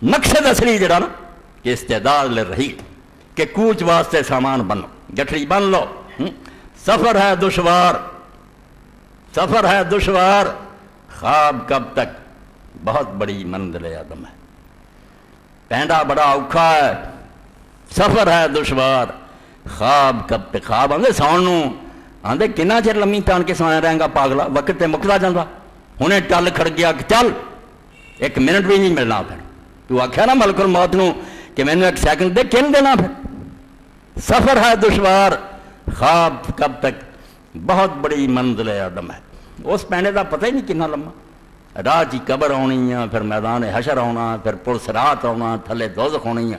مقصد اصلی جڑا نا کہ استعداد للرحیل کہ کوچ واسطے سامان بنو، گٹھڑی بن لو. سفر ہے دشوار، سفر ہے دشوار، خواب کب تک، بہت بڑی منزل عدم ہے. پینڈا بڑا اوکھا ہے، سفر ہے دشوار، خواب کب تک. خواب آدھے ساؤن آدھے کنا چر لمیں تان کے سویا رہیں گا پاگلا، وقت تے مکدا جاندہ. ہنے ٹل کھڑ گیا کہ چل، ایک منٹ بھی نہیں ملنا. پھر تو آکھیا نا ملک الموت نو کہ میں نے ایک سیکنڈ دے کن دینا. پھر سفر ہے دشوار، خواب کب تک، بہت بڑی منزل عدم ہے. اس پینڈے دا پتہ ہی نہیں کنا لمحہ. راہ چی قبر آنی ہے، پھر میدان حشر آنا، پھر پل صراط آنا، تھلے دوزخ ہونی ہے.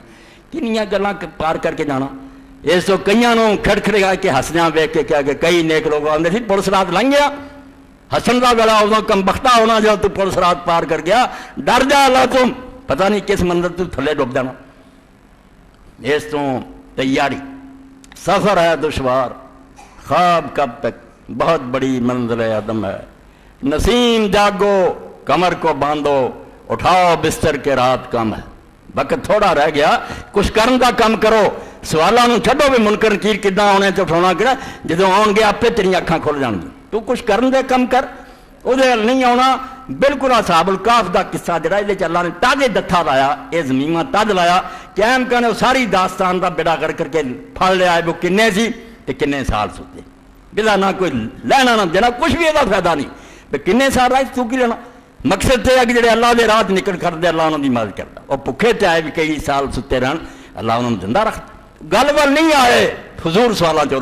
کنیاں گلاں پار کر کے جانا. اس تو کئیاں نوں کھڑکھڑا کے ہسدیاں ویکھ کے کیا کہ کئی نیک لوگ آندے سی پل صراط لنگھ گیا. ہسن دا ویلا ادوں کم بختہ ہونا جب تو پل صراط پار کر گیا. ڈر جا اللہ تم، پتہ نہیں کس منزل تو تھلے ڈوب جانا. اس تو تیاری. سفر ہے دشوار، خواب کب تک، بہت بڑی منزل عدم ہے. نسیم جاگو، کمر کو باندھو، اٹھاؤ بستر کے رات کم ہے. وقت تھوڑا رہ گیا، کچھ کرن دا کم کرو. سوالاں نوں چھڈو بھی منکر نکیر کداں آنے تے اٹھاਉنا کہڑا، جدوں آن گے آپے تیری اکھاں کھل جان گی. تو کچھ کرن دے کم کر، وہ نہیں آنا. بالکل اصحاب الکاف دا قصہ جڑا یہ اللہ نے تازے دتھا لایا، یہ زمیناں تد لایا کہ ایم کہنے ساری داستان دا بیڑا کر کر کے پھڑ لیا ہے. وہ کنے سی تے کنے سال ستے بلا نہ کوئی لینا نہ دینا، کچھ بھی یہ فائدہ نہیں. بھائی کنے سال رہے تو کی لینا. مقصد تے ہے کہ جڑے اللہ دے رات نکل کھڑتے اللہ انہوں دی مدد کرتا. وہ بھکھے تے آئے بھی کئی سال ستے رہن، اللہ انہوں نے زندہ رکھتا. گل ول نہیں آئے فضول سوالاں چ